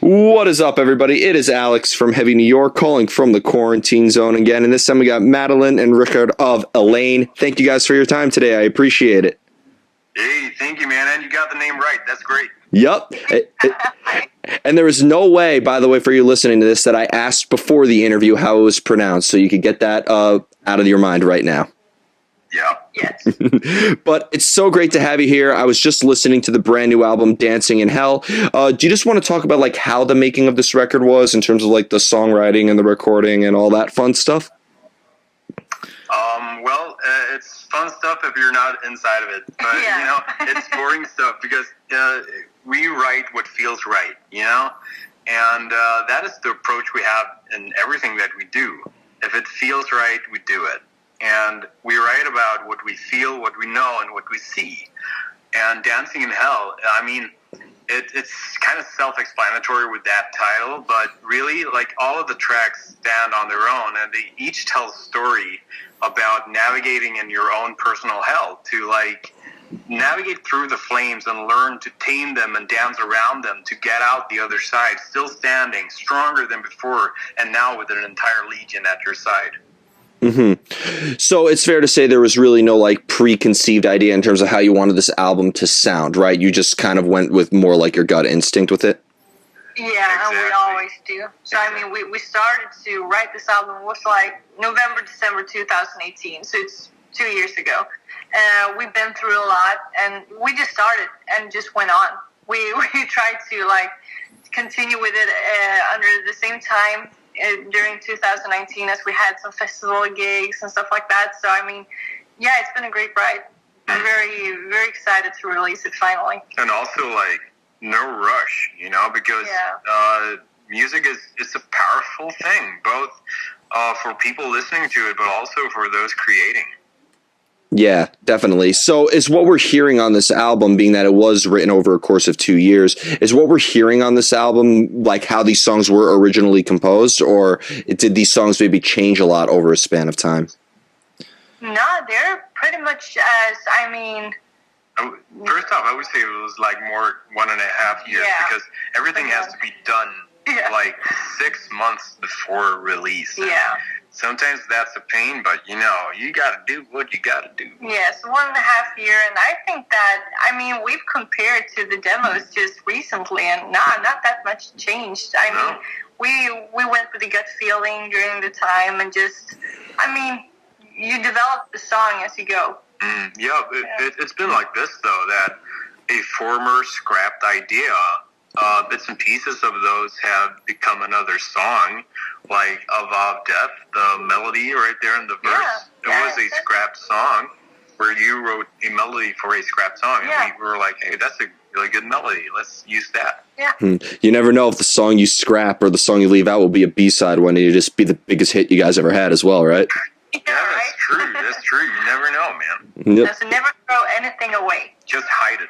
What is up, everybody? It is Alex from Heavy New York calling from the quarantine zone again. And this time we got Madeleine and Rikard of Eleine. Thank you guys for your time today. I appreciate it. Hey, thank you, man. And you got the name right. That's great. Yep. And there is no way, by the way, for you listening to this, that I asked before the interview how it was pronounced. So you could get that out of your mind right now. Yeah. Yes. But it's so great to have you here. I was just listening to the brand new album, Dancing in Hell. Do you just want to talk about like how the making of this record was in terms of like the songwriting and the recording and all that fun stuff? Well, it's fun stuff if you're not inside of it. But, Yeah. you know, it's boring stuff because we write what feels right, you know? And that is the approach we have in everything that we do. If it feels right, we do it. And we write about what we feel, what we know, and what we see. And Dancing in Hell, I mean, it's kind of self-explanatory with that title, but really, like, all of the tracks stand on their own, and they each tell a story about navigating in your own personal hell, to, like, navigate through the flames and learn to tame them and dance around them to get out the other side, still standing, stronger than before, and now with an entire legion at your side. Mm-hmm. So it's fair to say there was really no like preconceived idea in terms of how you wanted this album to sound, right? You just kind of went with more like your gut instinct with it. Yeah, Exactly. and we always do. So, I mean, we started to write this album was like November, December 2018. So it's 2 years ago. We've been through a lot, and we just started and just went on. We tried to like continue with it under the same time during 2019 as we had some festival gigs and stuff like that. So, I mean, yeah, it's been a great ride. I'm very, very excited to release it finally. And also, like, no rush, you know, because music is a powerful thing, both for people listening to it, but also for those creating. Yeah, definitely. So is what we're hearing on this album, being that it was written over a course of 2 years, is what we're hearing on this album like how these songs were originally composed, or did these songs maybe change a lot over a span of time? No, they're pretty much as, I mean... First off, I would say it was like more 1.5 years, because everything has to be done like 6 months before release. Yeah. Sometimes that's a pain, but you know, you gotta do what you gotta do. Yes, 1.5 years, and I think that, I mean, we've compared to the demos just recently, and not that much changed. I mean, we went with the gut feeling during the time, and just, I mean, you develop the song as you go. It's been like this, though, that a former scrapped idea, bits and pieces of those have become another song, like Of Death, the melody right there in the verse. It was a scrapped song where you wrote a melody for a scrapped song, and we were like, hey, that's a really good melody. Let's use that. Yeah. You never know if the song you scrap or the song you leave out will be a B-side one, and it'll just be the biggest hit you guys ever had as well, right? Yeah, that's true. That's true. You never know, man. Yep. So never throw anything away. Just hide it.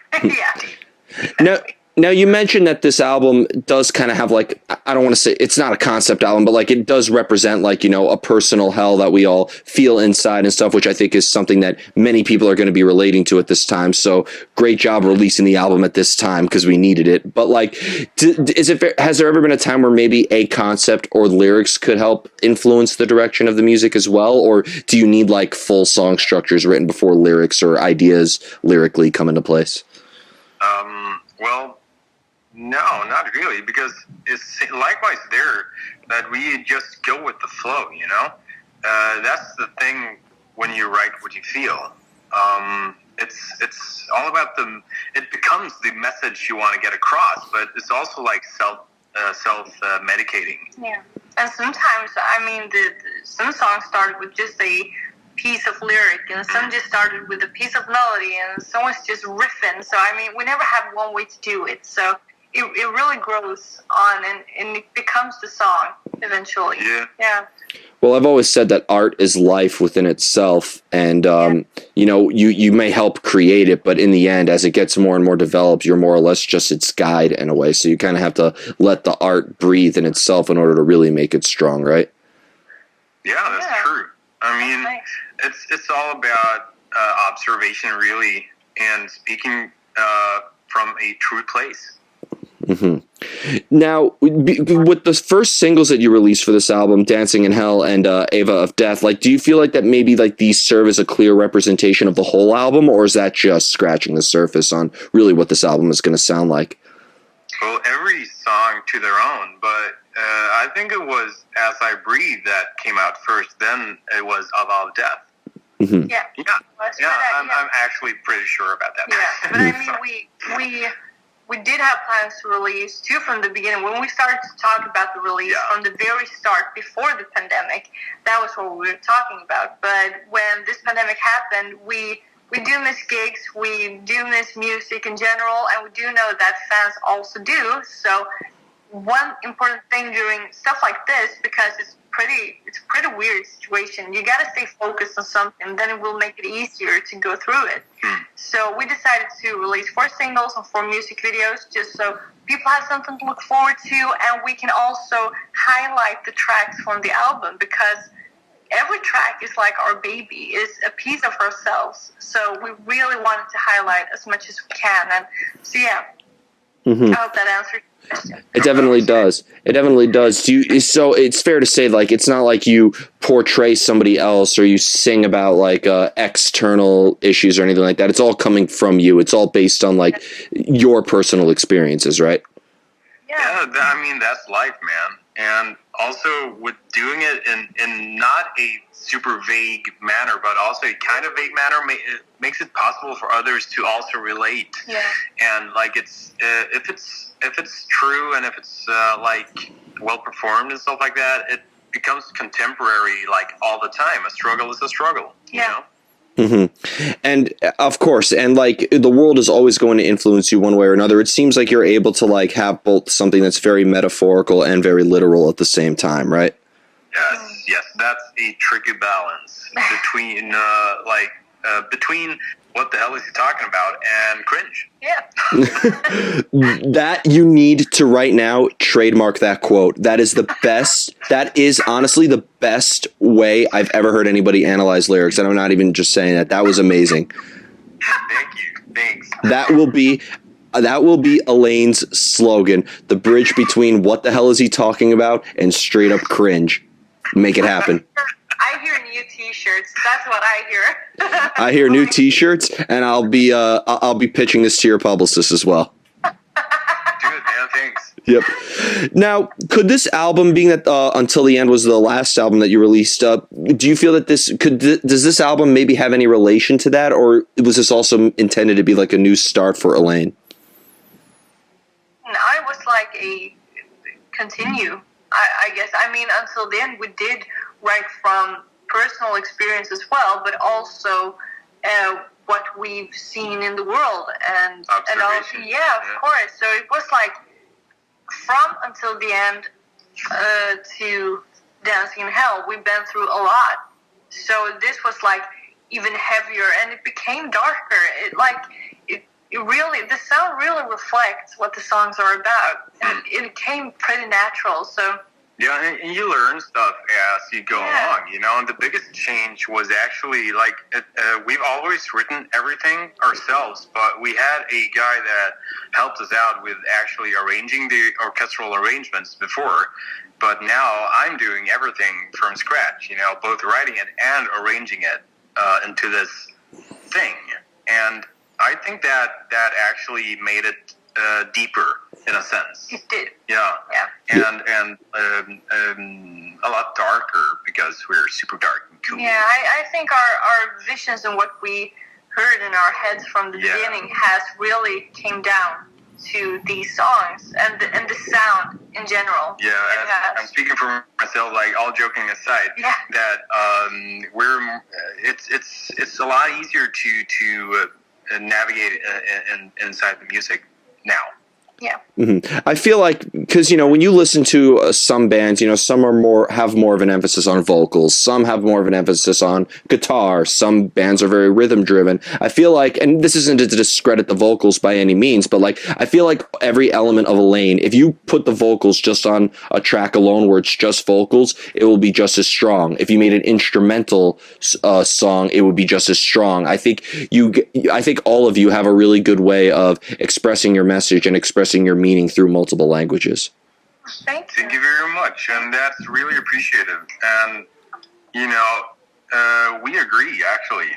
Yeah. Now, you mentioned that this album does kind of have like, I don't want to say it's not a concept album, but like it does represent like, you know, a personal hell that we all feel inside and stuff, which I think is something that many people are going to be relating to at this time. So great job releasing the album at this time because we needed it. But like, has there ever been a time where maybe a concept or lyrics could help influence the direction of the music as well? Or do you need like full song structures written before lyrics or ideas lyrically come into place? Well, no, not really, because it's likewise there that we just go with the flow, you know? That's the thing when you write what you feel. It's all about it becomes the message you want to get across, but it's also like self-medicating. Yeah. And sometimes, I mean, some songs started with just a piece of lyric, and some just started with a piece of melody, and someone's just riffing. So, I mean, we never have one way to do it. So it really grows on, and it becomes the song eventually. Yeah. Well, I've always said that art is life within itself, and you know, you may help create it, but in the end, as it gets more and more developed, you're more or less just its guide in a way. So you kind of have to let the art breathe in itself in order to really make it strong, right? Yeah, that's true. I mean, it's all about observation, really, and speaking from a true place. Now, with the first singles that you released for this album, Dancing in Hell and Ava of Death, like, do you feel like that maybe like these serve as a clear representation of the whole album, or is that just scratching the surface on really what this album is going to sound like? Well, every song to their own, but I think it was As I Breathe that came out first, then it was Ava of Death. Mm-hmm. Yeah. I'm actually pretty sure about that. Yeah, but I mean, we did have plans to release two from the beginning. When we started to talk about the release from the very start, before the pandemic, that was what we were talking about. But when this pandemic happened, we do miss gigs, we do miss music in general, and we do know that fans also do. So one important thing during stuff like this, because it's a pretty weird situation, you got to stay focused on something, then it will make it easier to go through it. So we decided to release 4 singles and 4 music videos, just so people have something to look forward to, and we can also highlight the tracks from the album, because every track is like our baby, is a piece of ourselves. So we really wanted to highlight as much as we can. And so I hope that answered your question. It definitely does. It definitely does. So it's fair to say, like, it's not like you portray somebody else or you sing about like external issues or anything like that. It's all coming from you. It's all based on like your personal experiences, right? Yeah, I mean, that's life, man. And also with doing it in not a super vague manner, but also a kind of vague manner, it makes it possible for others to also relate. Yeah. And like if it's true and if it's like well performed and stuff like that, it becomes contemporary like all the time. A struggle is a struggle. You know? And of course, and like the world is always going to influence you one way or another. It seems like you're able to like have both something that's very metaphorical and very literal at the same time, right? Yes, that's a tricky balance between between what the hell is he talking about and cringe. Yeah. That you need to right now trademark that quote. That is the best. That is honestly the best way I've ever heard anybody analyze lyrics. And I'm not even just saying that. That was amazing. Thank you. Thanks. That will be Elaine's slogan. The bridge between what the hell is he talking about and straight up cringe. Make it happen. I hear new T-shirts. That's what I hear. I hear new T-shirts, and I'll be pitching this to your publicist as well. Do it, man. Thanks. Yep. Now, could this album, being that Until the End was the last album that you released, do you feel that does this album maybe have any relation to that, or was this also intended to be like a new start for Eleine? I was like a continue. I guess. I mean, Until the End, we did write from personal experience as well, but also what we've seen in the world and also, of course. So it was like from Until the End to Dancing in Hell, we've been through a lot. So this was like even heavier, and it became darker. It really, the sound really reflects what the songs are about. And it came pretty natural, so. Yeah, and you learn stuff as you go along, you know, and the biggest change was actually, like, we've always written everything ourselves, but we had a guy that helped us out with actually arranging the orchestral arrangements before, but now I'm doing everything from scratch, you know, both writing it and arranging it into this thing, and I think that actually made it deeper in a sense. It did. Yeah. And a lot darker because we're super dark and cool. Yeah, I think our visions and what we heard in our heads from the beginning has really came down to these songs and the sound in general. Yeah, I'm speaking for myself, like all joking aside, that it's a lot easier to navigate inside the music now. Yeah. I feel like, because, you know, when you listen to some bands, you know, some have more of an emphasis on vocals, some have more of an emphasis on guitar, some bands are very rhythm driven. I feel like, and this isn't to discredit the vocals by any means, but like, I feel like every element of Eleine, if you put the vocals just on a track alone where it's just vocals, it will be just as strong. If you made an instrumental song, it would be just as strong. I think all of you have a really good way of expressing your message and expressing expressing your meaning through multiple languages. Thank you. Thank you very much, and that's really appreciative. And we agree actually,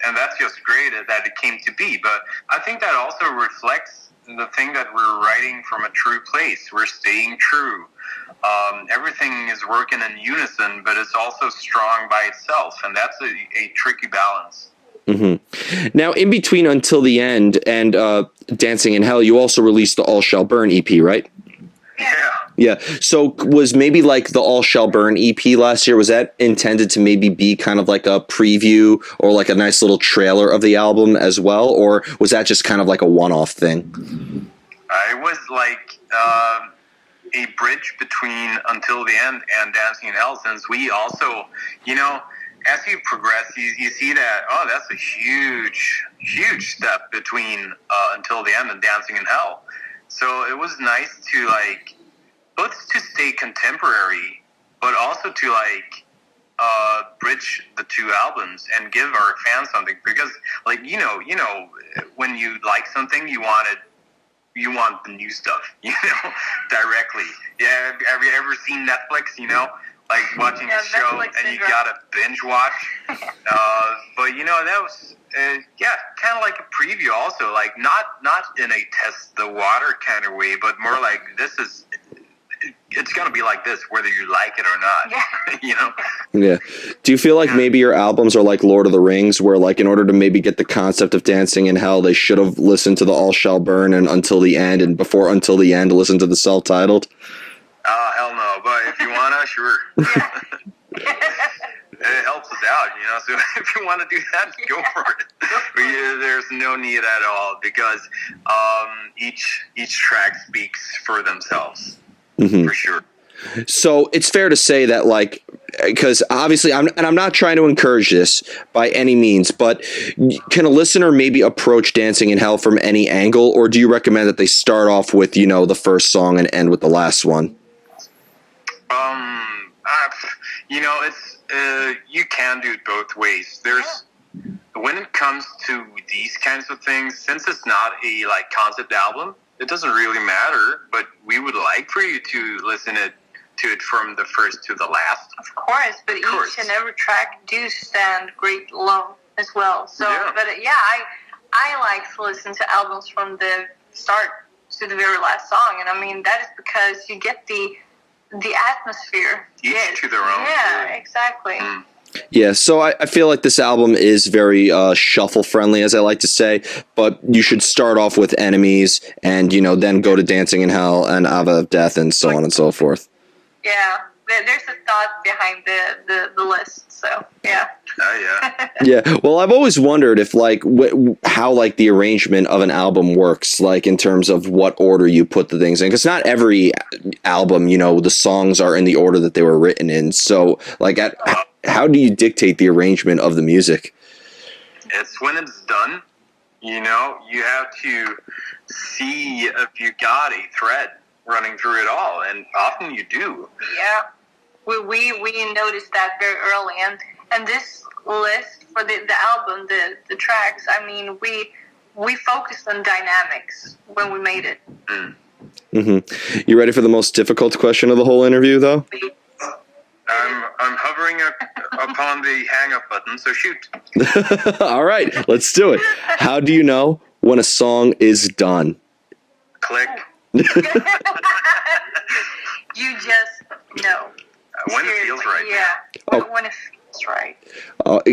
and that's just great that it came to be. But I think that also reflects the thing that we're writing from a true place. We're staying true. Everything is working in unison, but it's also strong by itself, and that's a tricky balance. Mm-hmm. Now, in between Until the End and Dancing in Hell, you also released the All Shall Burn EP, right? Yeah. Yeah. So was maybe like the All Shall Burn EP last year, was that intended to maybe be kind of like a preview or like a nice little trailer of the album as well? Or was that just kind of like a one-off thing? It was like a bridge between Until the End and Dancing in Hell, since we also, as you progress, you see that, that's a huge step between Until the End and Dancing in Hell. So it was nice to both to stay contemporary, but also to bridge the two albums and give our fans something, because when you like something, you want the new stuff, directly. Yeah, have you ever seen Netflix? Like watching a show Netflix and you gotta binge watch. But that was kind of like a preview. Also, like not in a test the water kind of way, but more like it's gonna be like this, whether you like it or not. Yeah. Yeah. Do you feel like maybe your albums are like Lord of the Rings, where like in order to maybe get the concept of Dancing in Hell, they should have listened to the All Shall Burn and Until the End, and before Until the End, listen to the self-titled? Hell no. But if you wanna, sure. It helps us out, so if you want to do that, go for it. There's no need at all, because each track speaks for themselves. Mm-hmm. For sure. So it's fair to say that, like, because obviously I'm not trying to encourage this by any means, but can a listener maybe approach Dancing in Hell from any angle, or do you recommend that they start off with, the first song and end with the last one? It's you can do it both ways. When it comes to these kinds of things, since it's not a concept album, it doesn't really matter. But we would like for you to listen to it from the first to the last. Of course, but each and every track do stand great alone as well. So, I like to listen to albums from the start to the very last song, and I mean that is because you get the atmosphere. Each to their own. Yeah, exactly. Mm. Yeah, so I feel like this album is very shuffle friendly, as I like to say, but you should start off with Enemies and, then go to Dancing in Hell and Ava of Death and so on and so forth. Yeah, there's a thought behind the list, so yeah. Yeah, well, I've always wondered if how the arrangement of an album works, in terms of what order you put the things in, because not every album, the songs are in the order that they were written in. So how do you dictate the arrangement of the music? It's when it's done, you have to see if you got a thread running through it all, and often you do. Yeah, we noticed that very early, and this list for the album, the tracks, I mean, we focused on dynamics when we made it. Mm-hmm. You ready for the most difficult question of the whole interview, though? I'm hovering upon the hang-up button, so shoot. All right, let's do it. How do you know when a song is done? Click. You just know. When it feels right. Yeah, when it feels right.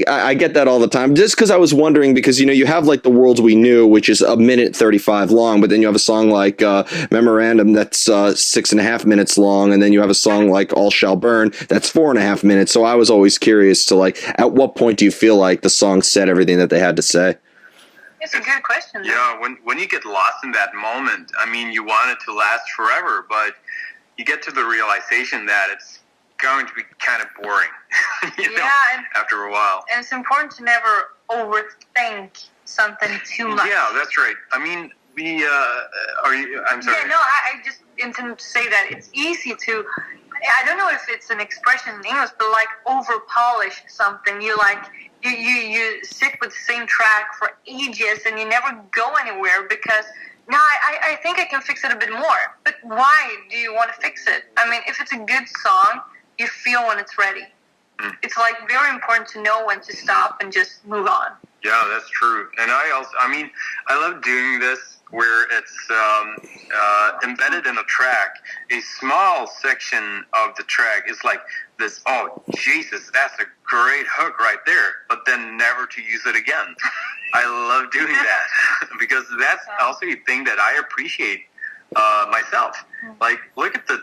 I get that all the time. Just because I was wondering, because, you have the Worlds We Knew, which is 1:35 long, but then you have a song like Memorandum that's 6.5 minutes long, and then you have a song like All Shall Burn that's 4.5 minutes. So I was always curious to, at what point do you feel like the song said everything that they had to say? It's a good question. Yeah, when you get lost in that moment, I mean, you want it to last forever, but you get to the realization that it's going to be kind of boring, after a while. And it's important to never overthink something too much. Yeah, that's right. I mean, I'm sorry. Yeah, no, I just intend to say that it's easy to, I don't know if it's an expression in English, but over-polish something. You you sit with the same track for ages and you never go anywhere because no, I think I can fix it a bit more. But why do you want to fix it? I mean, if it's a good song, you feel when it's ready. It's like very important to know when to stop and just move on. Yeah, that's true. And I love doing this where it's embedded in a track. A small section of the track is like this, oh, Jesus, that's a great hook right there, but then never to use it again. I love doing that because that's also a thing that I appreciate myself. Like, look at the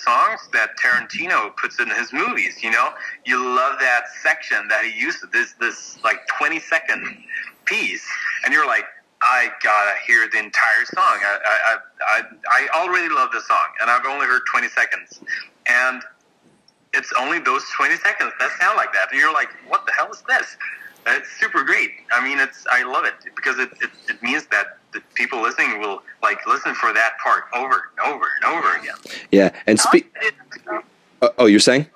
songs that Tarantino puts in his movies, you know? You love that section that he uses, this like 20-second piece, and you're like, I gotta hear the entire song. I already love the song, and I've only heard 20 seconds. And it's only those 20 seconds that sound like that. And you're like, what the hell is this? It's super great. I mean, I love it because it means that the people listening will like listen for that part over and over and over again. Yeah, and oh, you're saying?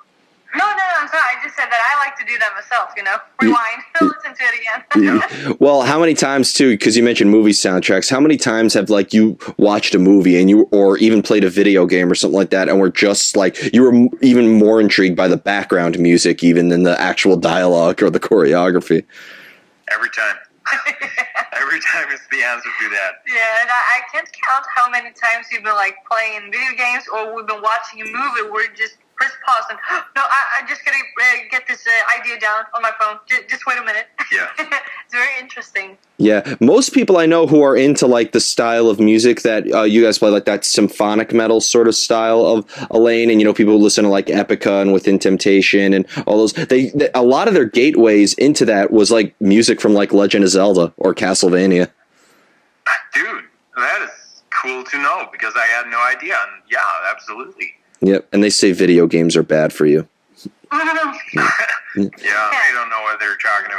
No, I'm sorry. I just said that I like to do that myself, you know? Rewind, listen to it again. Well, how many times, too, because you mentioned movie soundtracks, how many times have, like, you watched a movie and or even played a video game or something like that and were just, like, you were even more intrigued by the background music even than the actual dialogue or the choreography? Every time. Every time is the answer to that. Yeah, and I can't count how many times you've been, like, playing video games or we've been watching a movie where just press pause and no, I just gotta get this idea down on my phone. Just wait a minute. Yeah, it's very interesting. Yeah, most people I know who are into like the style of music that you guys play, like that symphonic metal sort of style of Eleine, and you know people who listen to like Epica and Within Temptation and all those. They a lot of their gateways into that was like music from like Legend of Zelda or Castlevania. Dude, that is cool to know because I had no idea. And yeah, absolutely. Yep, and they say video games are bad for you. Yeah, I don't know what they're talking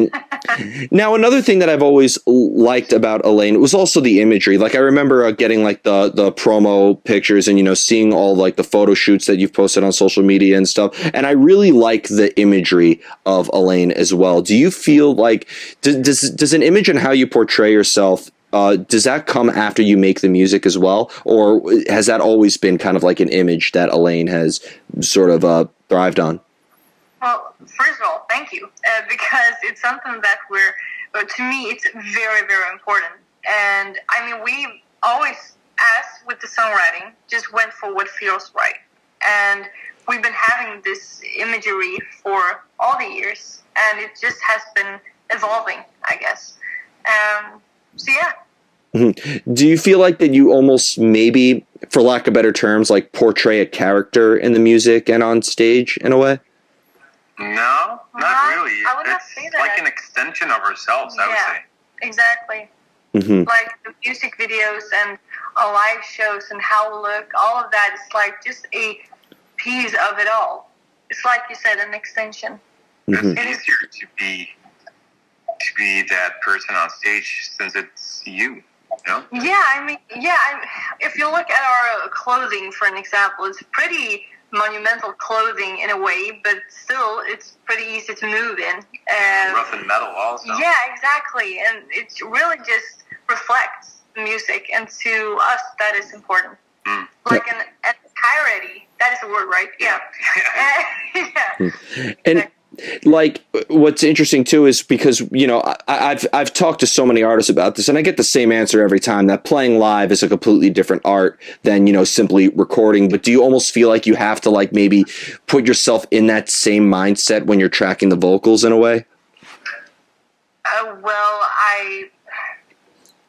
about. Now, another thing that I've always liked about Eleine was also the imagery. Like, I remember getting, like, the promo pictures and, you know, seeing all, like, the photo shoots that you've posted on social media and stuff. And I really like the imagery of Eleine as well. Do you feel like, does an image and how you portray yourself, does that come after you make the music as well? Or has that always been kind of like an image that Eleine has sort of thrived on? Well, first of all, thank you, because it's something that to me, it's very, very important. And I mean, we always, as with the songwriting, just went for what feels right. And we've been having this imagery for all the years, and it just has been evolving, I guess. So yeah. Mm-hmm. Do you feel like that you almost maybe, for lack of better terms, like portray a character in the music and on stage in a way? No, not really. I would not say that. It's like an extension of ourselves, I would say. Exactly. Mm-hmm. Like the music videos and live shows and how we look, all of that is like just a piece of it all. It's like you said, an extension. Mm-hmm. It's easier to be that person on stage since it's you. No? Yeah, I mean, if you look at our clothing, for an example, it's pretty monumental clothing in a way, but still, it's pretty easy to move in. Rough and metal also. Yeah, exactly, and it really just reflects the music, and to us, that is important. Like an entirety, that is the word, right? Yeah. Yeah. And like what's interesting too is because you know I've talked to so many artists about this and I get the same answer every time, that playing live is a completely different art than, you know, simply recording. But do you almost feel like you have to like maybe put yourself in that same mindset when you're tracking the vocals in a way? Well,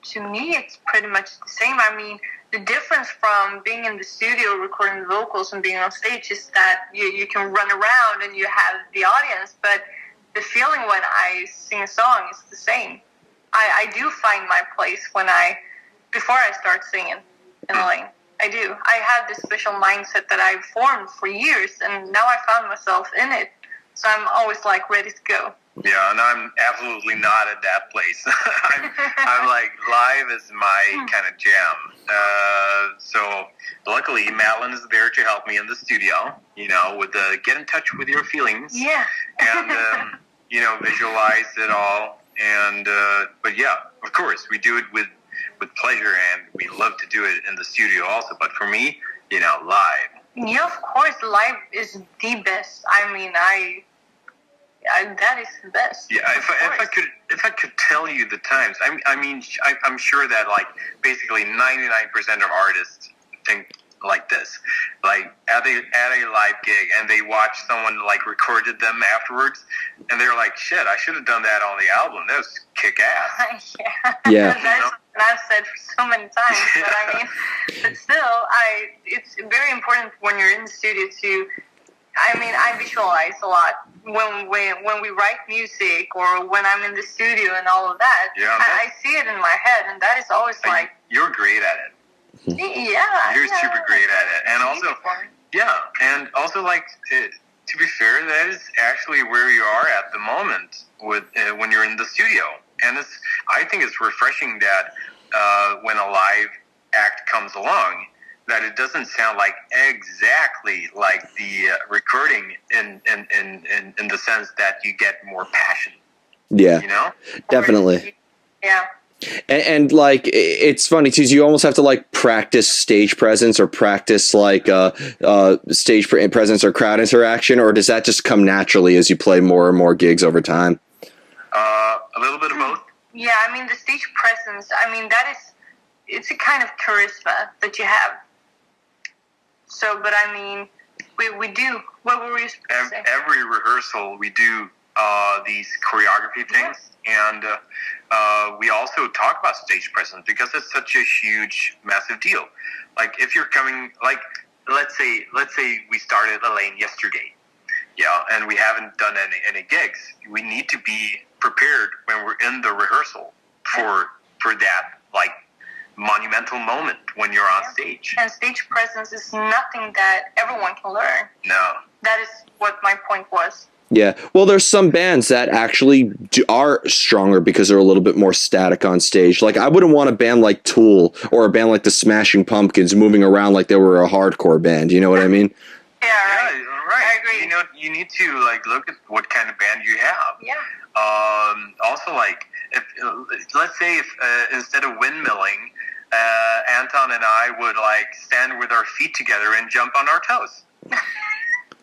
to me it's pretty much the same. I mean, the difference from being in the studio recording the vocals and being on stage is that you can run around and you have the audience, but the feeling when I sing a song is the same. I do find my place before I start singing in Eleine. I do. I have this special mindset that I've formed for years, and now I found myself in it. So I'm always like ready to go. Yeah, and I'm absolutely not at that place. I'm like, live is my kind of jam. So luckily, Madeleine is there to help me in the studio, you know, with the get in touch with your feelings. Yeah. And, you know, visualize it all. And, but yeah, of course, we do it with with pleasure, and we love to do it in the studio also. But for me, live. Yeah, of course, live is the best. I mean, that is the best. Yeah, if I could tell you the times, I'm sure that like basically 99% of artists think like this, like at a live gig, and they watch someone like recorded them afterwards, and they're like, "Shit, I should have done that on the album. That was kick ass." Yeah. That's what I've said for so many times. But but still, it's very important when you're in the studio to. I visualize a lot when we write music or when I'm in the studio and all of that. Yeah, I see it in my head, and that is always like. You're great at it. Yeah, you're super great at it, and also like to be fair, that is actually where you are at the moment with when you're in the studio, and I think it's refreshing that when a live act comes along, that it doesn't sound like exactly like the recording in the sense that you get more passion. Yeah, definitely. Yeah. And like it's funny too, you almost have to like practice stage presence or practice like stage presence or crowd interaction, or does that just come naturally as you play more and more gigs over time? A little bit of both. Yeah, the stage presence. It's a kind of charisma that you have. So, but we do. What were you supposed to say? Every rehearsal, we do these choreography things. Yeah. And we also talk about stage presence because it's such a huge, massive deal. Like if you're coming, like let's say we started Eleine yesterday, and we haven't done any gigs. We need to be prepared when we're in the rehearsal for that like monumental moment when you're on stage. And stage presence is nothing that everyone can learn. No. That is what my point was. Yeah, well, there's some bands that actually are stronger because they're a little bit more static on stage. Like, I wouldn't want a band like Tool or a band like the Smashing Pumpkins moving around like they were a hardcore band. You know what I mean? Yeah, right. I agree. You need to like look at what kind of band you have. Yeah. Also, like, let's say if instead of windmilling, Anton and I would like stand with our feet together and jump on our toes.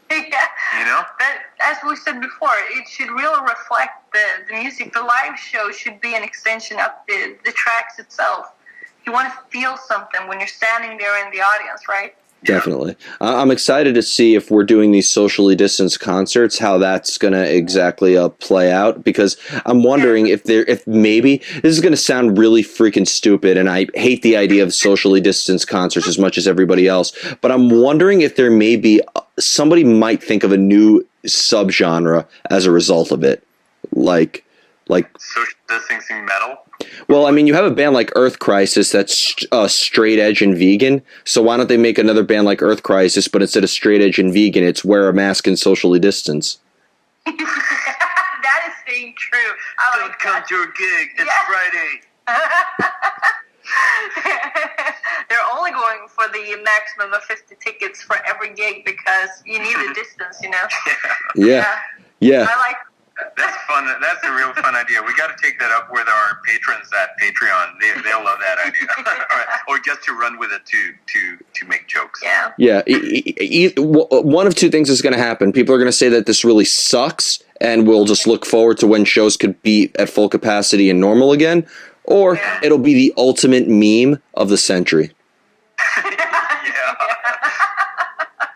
Yeah. But as we said before, it should really reflect the music. The live show should be an extension of the tracks itself. You want to feel something when you're standing there in the audience, right? Definitely. I'm excited to see if we're doing these socially distanced concerts, how that's going to exactly play out, because I'm wondering if maybe this is going to sound really freaking stupid, and I hate the idea of socially distanced concerts as much as everybody else, but I'm wondering if there may be somebody might think of a new subgenre as a result of it, like social distancing metal. Well, you have a band like Earth Crisis that's straight edge and vegan. So why don't they make another band like Earth Crisis, but instead of straight edge and vegan, it's wear a mask and socially distance? That is staying true. Don't come to a gig. It's Friday. They're only going for the maximum of 50 tickets for every gig because you need the distance, Yeah. I like. That's fun. That's a real fun idea. We got to take that up with our patrons at Patreon. They'll love that idea. or just to run with it to make jokes. Yeah. Yeah. One of two things is going to happen. People are going to say that this really sucks, and we'll just look forward to when shows could be at full capacity and normal again, or it'll be the ultimate meme of the century. Yeah.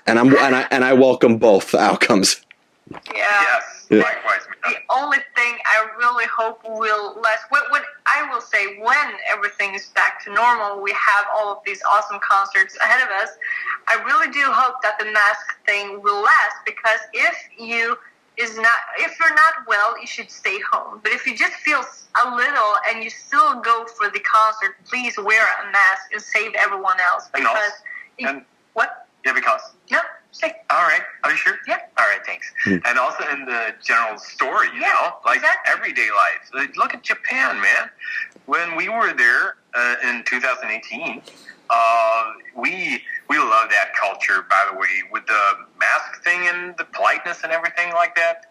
Yeah. And I welcome both outcomes. Yeah. Yes. Yeah. Likewise. The only thing I really hope will last, what I will say, when everything is back to normal, we have all of these awesome concerts ahead of us, I really do hope that the mask thing will last, because if you're not well, you should stay home. But if you just feel a little and you still go for the concert, please wear a mask and save everyone else. Because what? Yeah, because. No. Say. All right. Are you sure? Yeah. All right, thanks. And also in the general store, you know, like exactly. Everyday life. Like, look at Japan, man. When we were there in 2018, we love that culture, by the way, with the mask thing and the politeness and everything like that.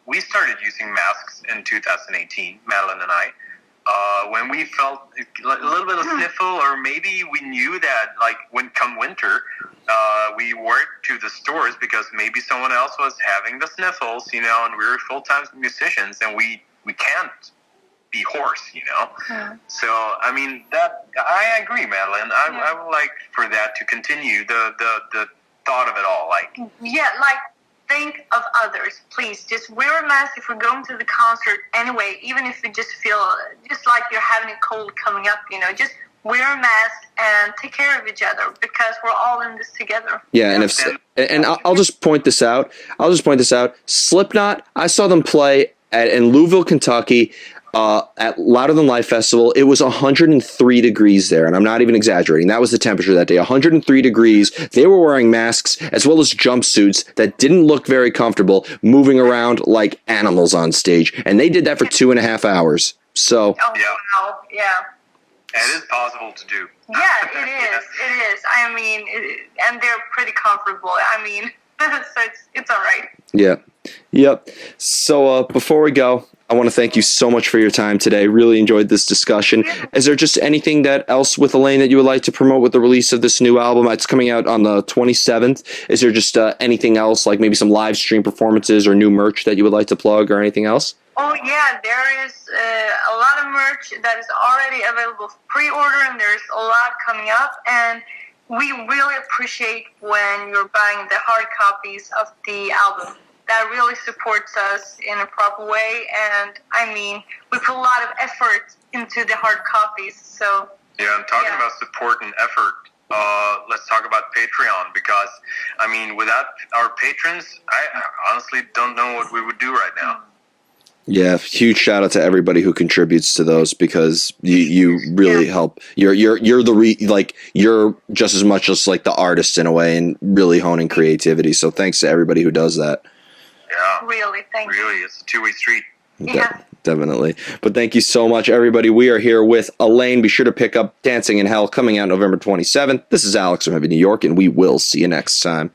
We started using masks in 2018, Madeleine and I. when we felt a little bit of sniffle, or maybe we knew that, like, when come winter, we weren't to the stores because maybe someone else was having the sniffles, you know, and we were full-time musicians, and we can't be hoarse, you know. So, I mean, that I agree, Madeleine. I would like for that to continue, the thought of it all, like. Yeah, like, think of others, please. Just wear a mask if we're going to the concert anyway, even if you just feel just like you're having a cold coming up, you know, just wear a mask and take care of each other, because we're all in this together. Yeah, and I'll just point this out. Slipknot, I saw them play in Louisville, Kentucky, at Louder Than Life Festival. It was 103 degrees there, and I'm not even exaggerating. That was the temperature that day, 103 degrees. They were wearing masks as well as jumpsuits that didn't look very comfortable, moving around like animals on stage, and they did that for 2.5 hours. So, Wow, yeah. It is possible to do. Yeah, it is. It is. I mean, and they're pretty comfortable. I mean, so it's all right. Yeah. Yep. So before we go, I want to thank you so much for your time today. Really enjoyed this discussion. Is there just anything that else with Eleine that you would like to promote with the release of this new album? It's coming out on the 27th. Is there just anything else, like maybe some live stream performances or new merch that you would like to plug, or anything else? Oh, yeah, there is a lot of merch that is already available for pre-order, and there's a lot coming up. And we really appreciate when you're buying the hard copies of the album. That really supports us in a proper way. And, I mean, we put a lot of effort into the hard copies. So Yeah, I'm talking about support and effort. Let's talk about Patreon, because, I mean, without our patrons, I honestly don't know what we would do right now. Yeah, huge shout out to everybody who contributes to those, because you really help. You're you're just as much as like the artist in a way, and really honing creativity. So thanks to everybody who does that. Yeah, really, thank you. Really, it's a two-way street. Yeah. Definitely. But thank you so much, everybody. We are here with Eleine. Be sure to pick up Dancing in Hell, coming out November 27th. This is Alex from Heavy New York, and we will see you next time.